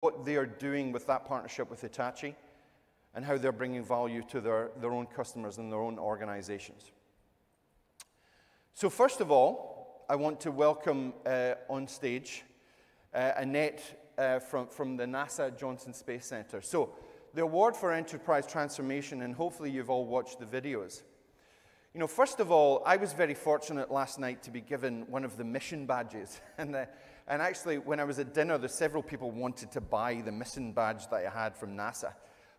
what they are doing with that partnership with Hitachi and how they're bringing value to their own customers and their own organizations. So first of all, I want to welcome on stage Annette from the NASA Johnson Space Center. So the Award for Enterprise Transformation, and hopefully you've all watched the videos. You know, first of all, I was very fortunate last night to be given one of the mission badges. And actually, when I was at dinner, there's several people wanted to buy the mission badge that I had from NASA.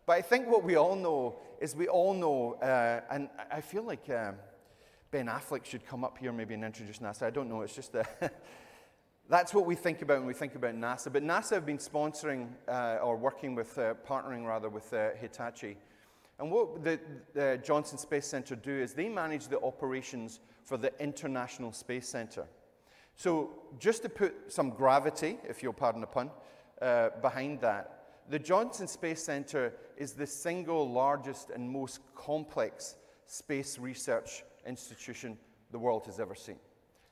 But I think what we all know is and I feel like Ben Affleck should come up here maybe and introduce NASA. I don't know, it's just that's what we think about when we think about NASA. But NASA have been sponsoring or working with, partnering rather, with Hitachi. And what the Johnson Space Center do is they manage the operations for the International Space Center. So just to put some gravity, if you'll pardon the pun, behind that, the Johnson Space Center is the single largest and most complex space research institution the world has ever seen.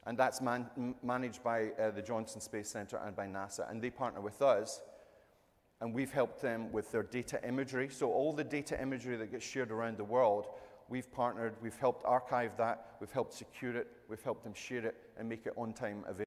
And that's managed by the Johnson Space Center and by NASA. And they partner with us. And we've helped them with their data imagery. So all the data imagery that gets shared around the world, we've partnered, we've helped archive that, we've helped secure it, we've helped them share it and make it on time available.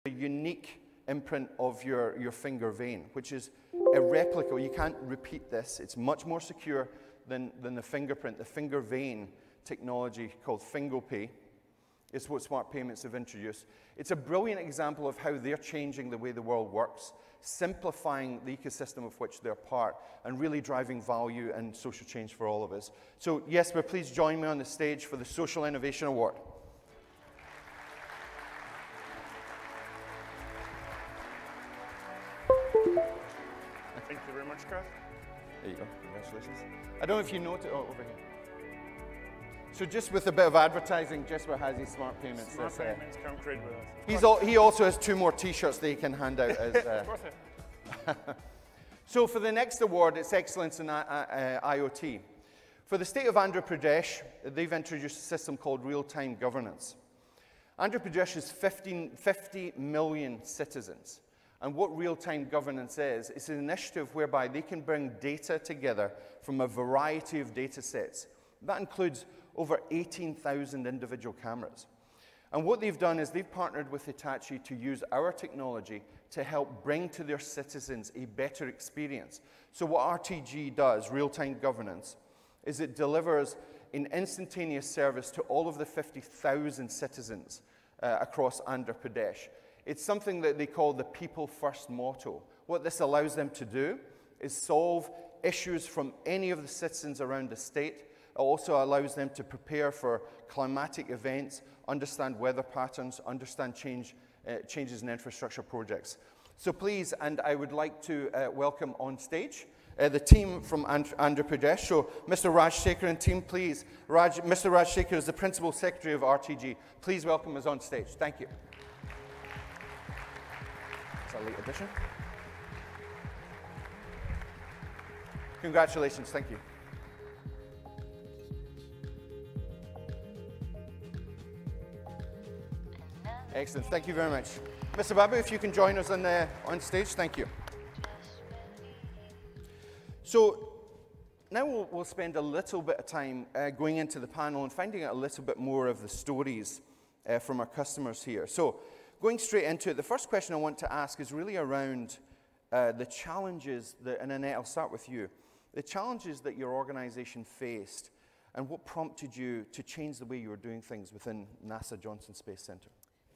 A unique imprint of your finger vein, which is a replica. You can't repeat this. It's much more secure than the fingerprint. The finger vein technology called FingoPay is what Smart Payments have introduced. It's a brilliant example of how they're changing the way the world works, simplifying the ecosystem of which they're part, and really driving value and social change for all of us. So yes, please join me on the stage for the Social Innovation Award. Thank you very much, Carl. There you go. Congratulations. I don't know if you noticed. Oh, over here. So just with a bit of advertising, Jesper has his Smart Payments. Smart Payments, come trade with us. He also has 2 more T-shirts that he can hand out. As, Worth it. So for the next award, it's Excellence in IoT. For the state of Andhra Pradesh, they've introduced a system called real-time governance. Andhra Pradesh has 50 million citizens. And what real-time governance is, it's an initiative whereby they can bring data together from a variety of data sets. That includes over 18,000 individual cameras. And what they've done is they've partnered with Hitachi to use our technology to help bring to their citizens a better experience. So what RTG does, real-time governance, is it delivers an instantaneous service to all of the 50,000 citizens across Andhra Pradesh. It's something that they call the people first motto. What this allows them to do is solve issues from any of the citizens around the state. It also allows them to prepare for climatic events, understand weather patterns, understand changes in infrastructure projects. So please, and I would like to welcome on stage the team from Andhra Pradesh. So Mr. Raj Shekhar and team, please. Mr. Raj Shekhar is the Principal Secretary of RTG. Please welcome us on stage. Thank you. It's a late addition. Congratulations, thank you. Excellent, thank you very much. Mr. Babu, if you can join us on stage, thank you. So now we'll spend a little bit of time going into the panel and finding out a little bit more of the stories from our customers here. So going straight into it, the first question I want to ask is really around the challenges that, and Annette, I'll start with you, the challenges that your organization faced and what prompted you to change the way you were doing things within NASA Johnson Space Center.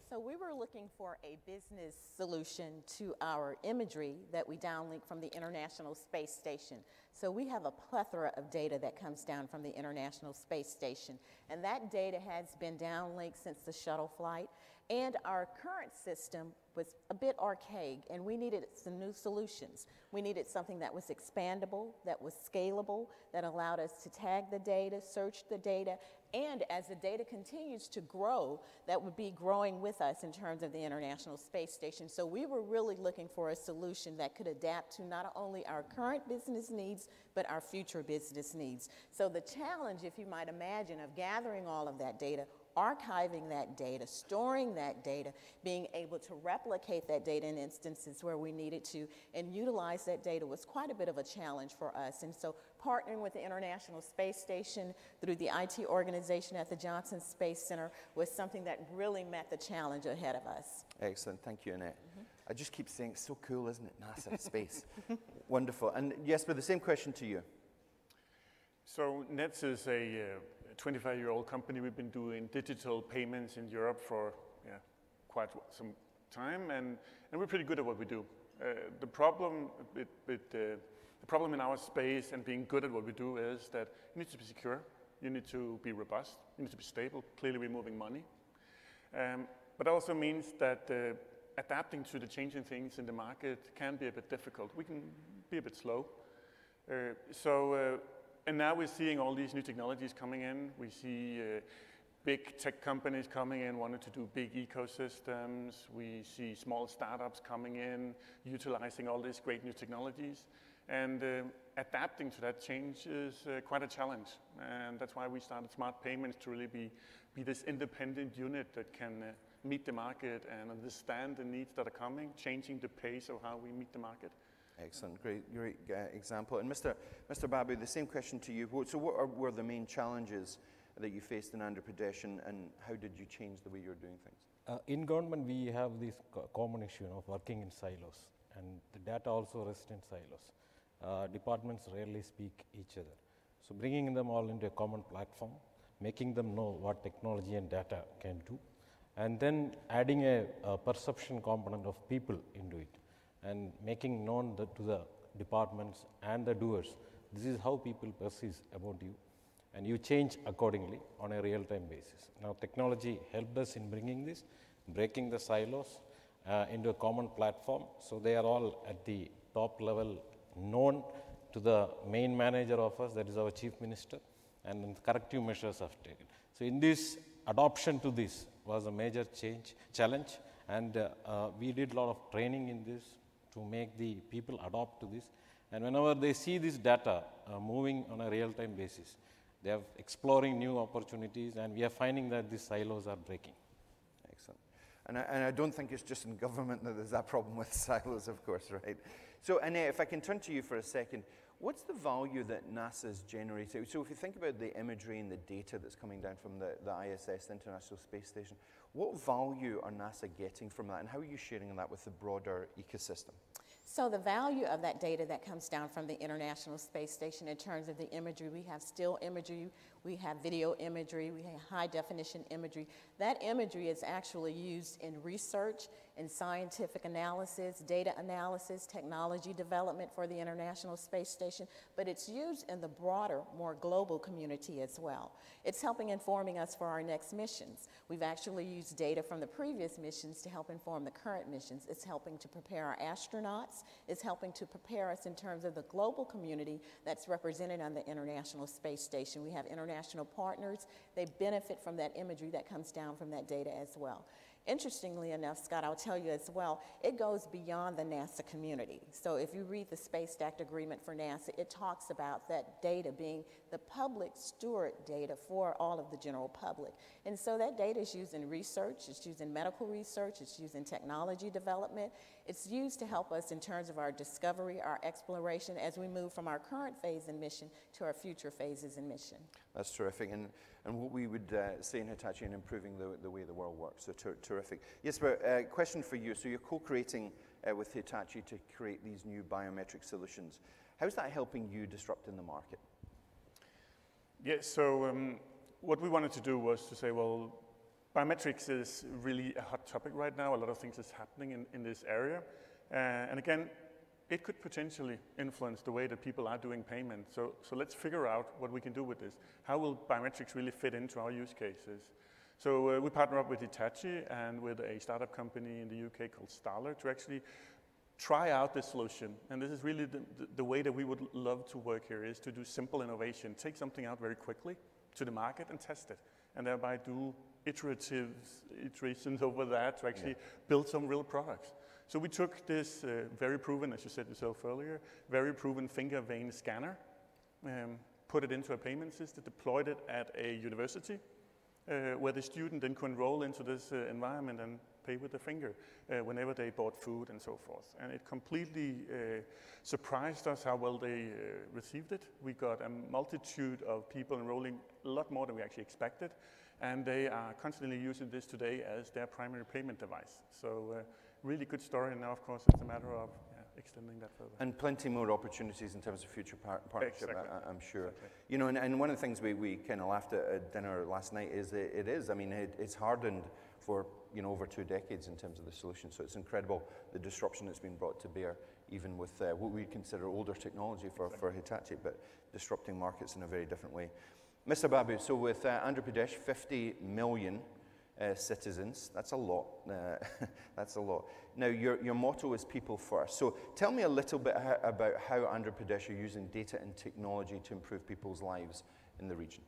So we were looking for a business solution to our imagery that we downlink from the International Space Station. So we have a plethora of data that comes down from the International Space Station, and that data has been downlinked since the shuttle flight. And our current system was a bit archaic, and we needed some new solutions. We needed something that was expandable, that was scalable, that allowed us to tag the data, search the data, and as the data continues to grow, that would be growing with us in terms of the International Space Station. So we were really looking for a solution that could adapt to not only our current business needs, but our future business needs. So the challenge, if you might imagine, of gathering all of that data, archiving that data, storing that data, being able to replicate that data in instances where we needed to, and utilize that data was quite a bit of a challenge for us. And so partnering with the International Space Station through the IT organization at the Johnson Space Center was something that really met the challenge ahead of us. Excellent, thank you, Annette. I just keep saying, it's so cool, isn't it, NASA, space. Wonderful, and Jesper, the same question to you. So Nets is a 25-year-old company. We've been doing digital payments in Europe for quite some time, and we're pretty good at what we do. The problem in our space and being good at what we do is that you need to be secure, you need to be robust, you need to be stable. Clearly, we're moving money, but it also means that adapting to the changing things in the market can be a bit difficult. We can be a bit slow. And now we're seeing all these new technologies coming in. We see big tech companies coming in, wanting to do big ecosystems. We see small startups coming in, utilizing all these great new technologies. And adapting to that change is quite a challenge. And that's why we started Smart Payments, to really be this independent unit that can meet the market and understand the needs that are coming, changing the pace of how we meet the market. Excellent, great example. And Mr. Babu, the same question to you. So what were the main challenges that you faced in Andhra Pradesh, and how did you change the way you're doing things? In government, we have this common issue of working in silos, and the data also rests in silos. Departments rarely speak each other. So bringing them all into a common platform, making them know what technology and data can do, and then adding a perception component of people into it, and making known to the departments and the doers, this is how people perceive about you, and you change accordingly on a real-time basis. Now, technology helped us in bringing this, breaking the silos into a common platform, so they are all at the top level, known to the main manager of us, that is our Chief Minister, and then corrective measures are taken. So in this, adoption to this was a major challenge, and we did a lot of training in this, to make the people adopt to this. And whenever they see this data moving on a real-time basis, they are exploring new opportunities, and we are finding that these silos are breaking. Excellent. And I don't think it's just in government that there's that problem with silos, of course, right? So, Annette, if I can turn to you for a second, what's the value that NASA's generating? So if you think about the imagery and the data that's coming down from the ISS, the International Space Station, what value are NASA getting from that, and how are you sharing that with the broader ecosystem? So the value of that data that comes down from the International Space Station in terms of the imagery, we have still imagery, we have video imagery, we have high definition imagery. That imagery is actually used in research, in scientific analysis, data analysis, technology development for the International Space Station, but it's used in the broader, more global community as well. It's helping informing us for our next missions. We've actually used data from the previous missions to help inform the current missions. It's helping to prepare our astronauts. It's helping to prepare us in terms of the global community that's represented on the International Space Station. We have international partners. They benefit from that imagery that comes down from that data as well. Interestingly enough, Scott, I'll tell you as well, it goes beyond the NASA community. So if you read the Space Act Agreement for NASA, it talks about that data being the public steward data for all of the general public. And so that data is used in research, it's used in medical research, it's used in technology development. It's used to help us in terms of our discovery, our exploration, as we move from our current phase in mission to our future phases in mission. That's terrific. And and what we would say in Hitachi in improving the way the world works. So terrific. Yes, but question for you. So you're co-creating with Hitachi to create these new biometric solutions. How's that helping you disrupt in the market? Yeah, so what we wanted to do was to say, well, biometrics is really a hot topic right now. A lot of things is happening in this area. And again, it could potentially influence the way that people are doing payment. So let's figure out what we can do with this. How will biometrics really fit into our use cases? So we partner up with Hitachi and with a startup company in the UK called Starler to actually try out this solution. And this is really the way that we would love to work here, is to do simple innovation, take something out very quickly to the market and test it, and thereby do iterations over that to actually build some real products. So we took this very proven, as you said yourself earlier, very proven finger vein scanner, put it into a payment system, deployed it at a university, where the student then could enroll into this environment and pay with the finger whenever they bought food and so forth. And it completely surprised us how well they received it. We got a multitude of people enrolling, a lot more than we actually expected, and they are constantly using this today as their primary payment device. So really good story, and now of course it's a matter of extending that further. And plenty more opportunities in terms of future partnership, exactly. I'm sure. Exactly. You know, and one of the things we kind of laughed at dinner last night is I mean, it's hardened for, you know, over 2 decades in terms of the solution. So it's incredible the disruption that's been brought to bear, even with what we consider older technology for Hitachi, but disrupting markets in a very different way. Mr. Babu, so with Andhra Pradesh, 50 million citizens, that's a lot. That's a lot. Now, your motto is people first. So tell me a little bit about how Andhra Pradesh are using data and technology to improve people's lives in the region.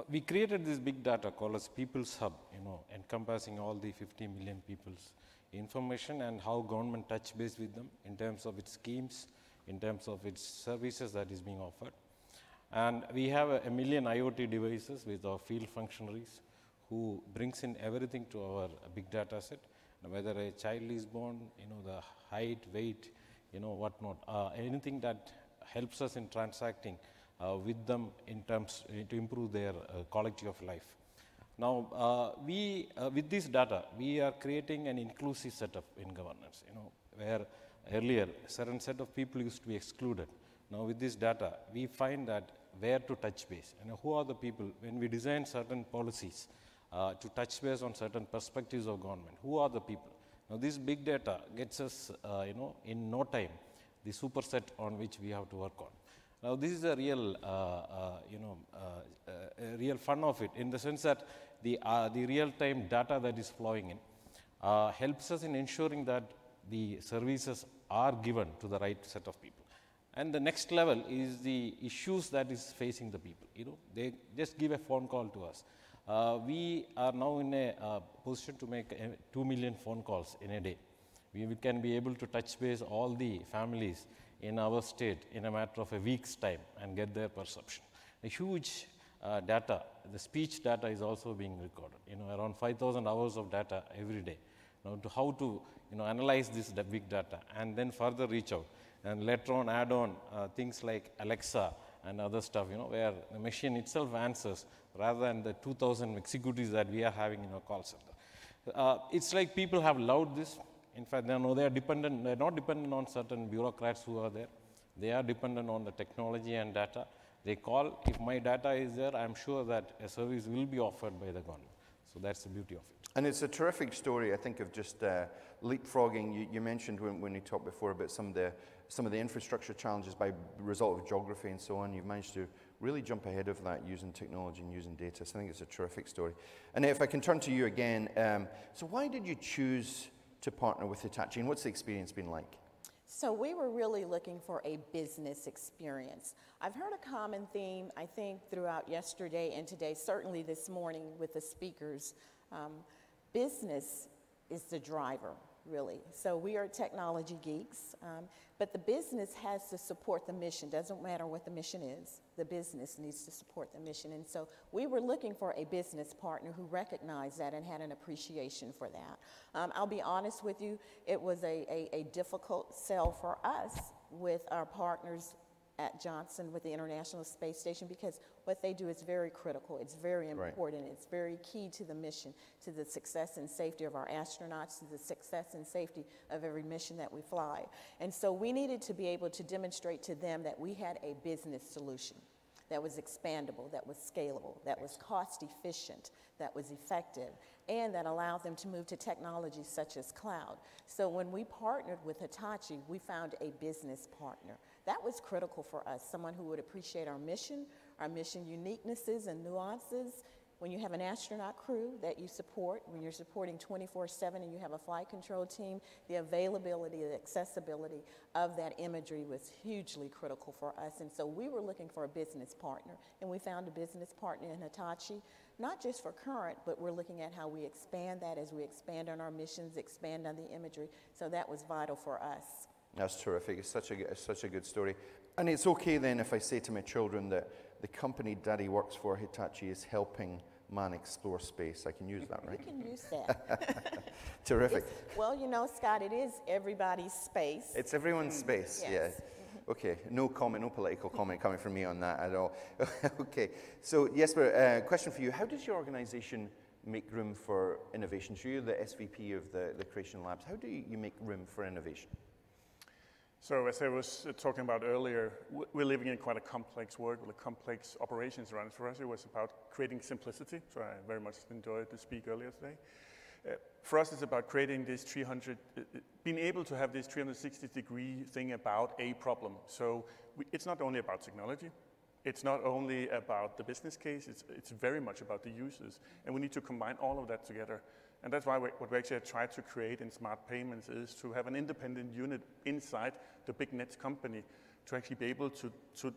We created this big data called as People's Hub, you know, encompassing all the 50 million people's information and how government touch base with them in terms of its schemes, in terms of its services that is being offered. And we have a million IoT devices with our field functionaries who brings in everything to our big data set, whether a child is born, you know, the height, weight, you know, whatnot, anything that helps us in transacting with them in terms to improve their quality of life. Now, with this data, we are creating an inclusive setup in governance, you know, where earlier a certain set of people used to be excluded. Now, with this data, we find that where to touch base, and who are the people, when we design certain policies to touch base on certain perspectives of government, who are the people? Now, this big data gets us, you know, in no time, the superset on which we have to work on. Now, this is a real, real fun of it, in the sense that the real-time data that is flowing in helps us in ensuring that the services are given to the right set of people. And the next level is the issues that is facing the people. You know, they just give a phone call to us. We are now in a position to make 2 million phone calls in a day. We can be able to touch base all the families in our state in a matter of a week's time and get their perception. A huge data, the speech data is also being recorded. You know, around 5,000 hours of data every day. Now, to how to, you know, analyze this big data and then further reach out and later on add on things like Alexa and other stuff, you know, where the machine itself answers rather than the 2,000 executives that we are having in our call center. It's like people have loved this. In fact, they're not dependent on certain bureaucrats who are there. They are dependent on the technology and data. They call, if my data is there, I'm sure that a service will be offered by the government. So that's the beauty of it. And it's a terrific story, I think, of just leapfrogging. You mentioned when we talked before about some of the infrastructure challenges by result of geography and so on. You've managed to really jump ahead of that using technology and using data. So I think it's a terrific story. And if I can turn to you again, so why did you choose to partner with Hitachi, and what's the experience been like? So we were really looking for a business experience. I've heard a common theme, I think, throughout yesterday and today, certainly this morning with the speakers. Business is the driver, really. So we are technology geeks, but the business has to support the mission. Doesn't matter what the mission is, the business needs to support the mission. And so we were looking for a business partner who recognized that and had an appreciation for that. I'll be honest with you, it was a difficult sell for us with our partners at Johnson with the International Space Station, because what they do is very critical. It's very important. Right. It's very key to the mission, to the success and safety of our astronauts, to the success and safety of every mission that we fly. And so we needed to be able to demonstrate to them that we had a business solution that was expandable, that was scalable, that was cost efficient, that was effective, and that allowed them to move to technologies such as cloud. So when we partnered with Hitachi, we found a business partner. That was critical for us, someone who would appreciate our mission uniquenesses and nuances. When you have an astronaut crew that you support, when you're supporting 24/7 and you have a flight control team, the availability, the accessibility of that imagery was hugely critical for us. And so we were looking for a business partner, and we found a business partner in Hitachi, not just for current, but we're looking at how we expand that as we expand on our missions, expand on the imagery. So that was vital for us. That's terrific. It's such a good story. And it's okay then if I say to my children that the company Daddy works for, Hitachi, is helping man explore space. I can use that, right? You can use that. Terrific. Well, you know, Scott, it is everybody's space. It's everyone's space, yes. Yeah. Okay, no comment, no political comment coming from me on that at all. Okay, so Jesper, question for you. How does your organization make room for innovation? So you're the SVP of the Creation Labs. How do you make room for innovation? So as I was talking about earlier, we're living in quite a complex world with a complex operations around. For us, it was about creating simplicity. So I very much enjoyed the speak earlier today. For us, it's about creating this being able to have this 360-degree thing about a problem. So it's not only about technology. It's not only about the business case. It's very much about the users. And we need to combine all of that together. And that's why what we actually tried to create in Smart Payments is to have an independent unit inside the big Nets company to actually be able to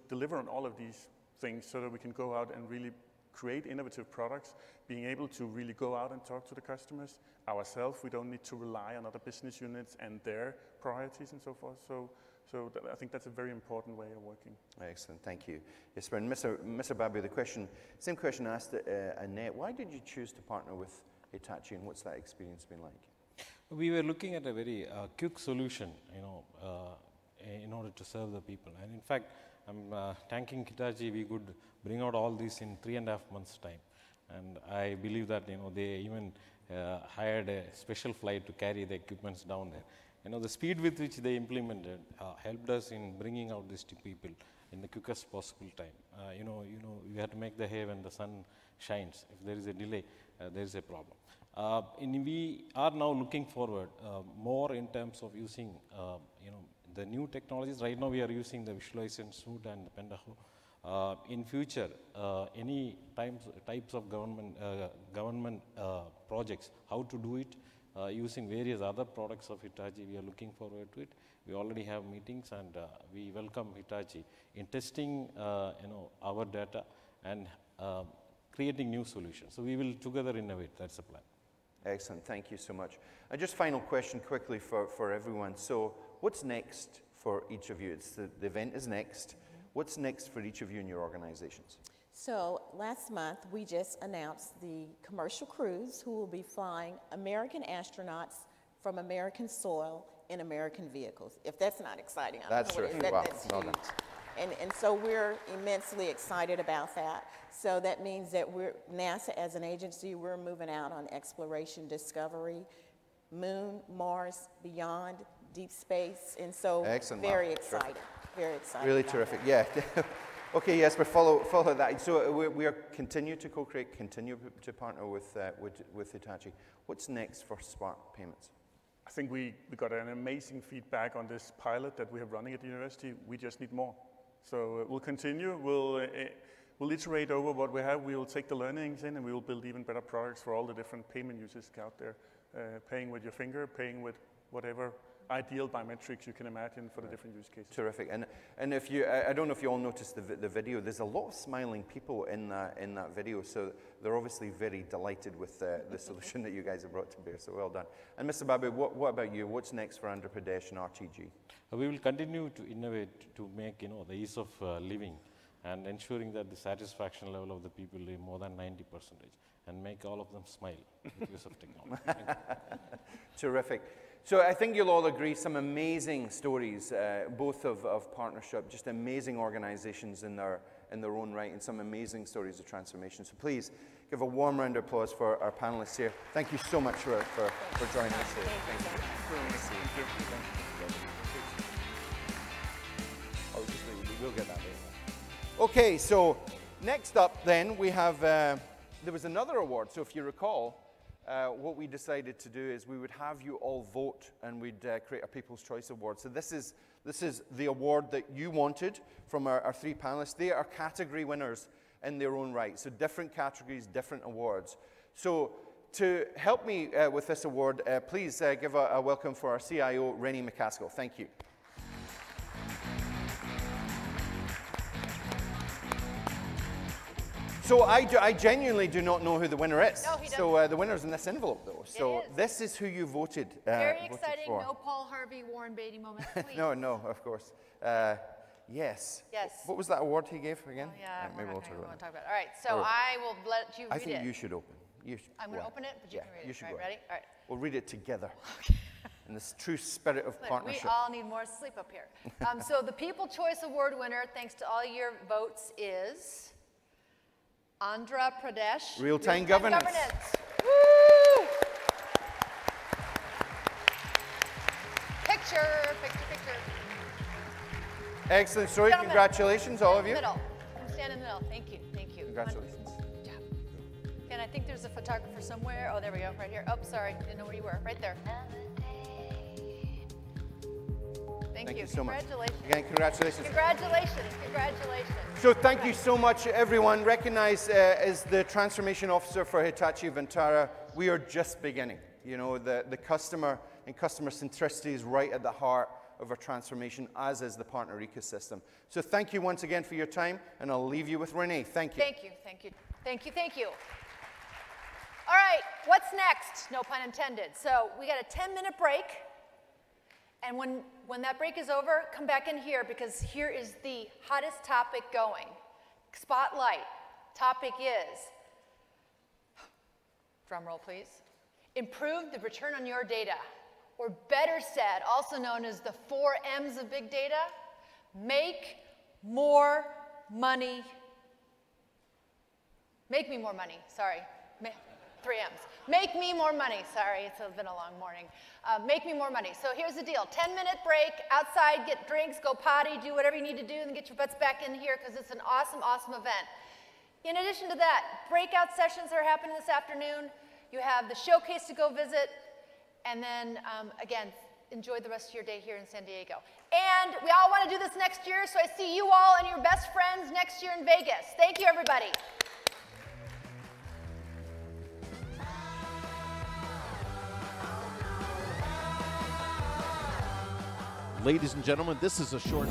deliver on all of these things so that we can go out and really create innovative products, being able to really go out and talk to the customers ourselves. We don't need to rely on other business units and their priorities and so forth. So I think that's a very important way of working. Excellent, thank you. Yes, and Mr. Babu, same question asked Annette. Why did you choose to partner with Hitachi, and what's that experience been like? We were looking at a very quick solution, in order to serve the people. And in fact, I'm thanking Hitachi. We could bring out all this in 3.5 months' time. And I believe that they even hired a special flight to carry the equipments down there. The speed with which they implemented helped us in bringing out this to people in the quickest possible time. You have to make the hay when the sun shines. If there is a delay, there is a problem. We are now looking forward more in terms of using, the new technologies. Right now, we are using the visualization suite and the Pentaho. In future, any types of government projects, how to do it using various other products of Hitachi, we are looking forward to it. We already have meetings, and we welcome Hitachi in testing, our data and creating new solutions. So we will together innovate. That's the plan. Excellent. Thank you so much. Just final question quickly for everyone. So what's next for each of you? The event is next. What's next for each of you in your organizations? So last month, we just announced the commercial crews who will be flying American astronauts from American soil in American vehicles. If that's not exciting, I that's don't know what true. Wow. That's huge. And so we're immensely excited about that. So that means that NASA as an agency, we're moving out on exploration, discovery, moon, Mars, beyond, deep space. And so excellent. Very wow. excited. Terrific. Very excited. Really terrific. Yeah. Okay, yes, but follow that. So we are continue to co-create, continue to partner with Hitachi. What's next for Smart Payments? I think we got an amazing feedback on this pilot that we have running at the university. We just need more. So we'll continue. We'll iterate over what we have. We will take the learnings in, and we will build even better products for all the different payment users out there. Paying with your finger, paying with whatever ideal biometrics you can imagine for the different use cases. Terrific. And if you, I don't know if you all noticed the video. There's a lot of smiling people in that video. So they're obviously very delighted with the solution that you guys have brought to bear. So well done. And Mr. Babu, what about you? What's next for Andhra Pradesh and RTG? We will continue to innovate to make the ease of living and ensuring that the satisfaction level of the people is more than 90%. and make all of them smile with use of technology. Thank you. Terrific. So I think you'll all agree, some amazing stories, both of partnership, just amazing organizations in their own right, and some amazing stories of transformation. So please give a warm round of applause for our panelists here. Thank you so much for joining us here. Thank you. Oh, we'll get that later. Okay, so next up then we have, there was another award. So if you recall, what we decided to do is we would have you all vote, and we'd create a People's Choice Award. So this is the award that you wanted from our three panelists. They are category winners in their own right. So different categories, different awards. So to help me with this award, please give a welcome for our CIO, Rennie McCaskill. Thank you. So I genuinely do not know who the winner is. No, he doesn't. So the winner's in this envelope, though. So this is who you voted Very voted exciting. for. No Paul Harvey, Warren Beatty moment, please. No, of course. Yes. Yes. What was that award he gave again? Oh, yeah, maybe we'll talk talk about it. about it. All right, so I will let you read I think it. you should open. I'm going to open it, but you can read you it. should All go right, ready? All right. We'll read it together in this true spirit of Look, partnership. we all need more sleep up here. So the People Choice Award winner, thanks to all your votes, is Andhra Pradesh. Real-time governance. Woo! Picture. Excellent story. Gentlemen, Congratulations, all of you. Middle. Stand in the middle. Thank you. Congratulations. Good job. And I think there's a photographer somewhere. Oh, there we go. Right here. Oh, sorry. Didn't know where you were. Right there. Thank you so much. Congratulations. Again, congratulations. Congratulations. So thank you so much, everyone. Recognized as the Transformation Officer for Hitachi Vantara, we are just beginning. You know, the customer and customer centricity is right at the heart of our transformation, as is the partner ecosystem. So thank you once again for your time, and I'll leave you with Renee. Thank you. Thank you. All right, what's next? No pun intended. So we got a 10-minute break. And when that break is over, come back in here, because here is the hottest topic going. Spotlight. Topic is, drum roll please, improve the return on your data. Or better said, also known as the 4 M's of big data, make more money. Make me more money, sorry. 3 M's. Make me more money. Sorry, it's been a long morning. Make me more money. So here's the deal. 10-minute break, outside, get drinks, go potty, do whatever you need to do, and get your butts back in here, because it's an awesome, awesome event. In addition to that, breakout sessions are happening this afternoon. You have the showcase to go visit. And then, again, enjoy the rest of your day here in San Diego. And we all want to do this next year, so I see you all and your best friends next year in Vegas. Thank you, everybody. Ladies and gentlemen, this is a short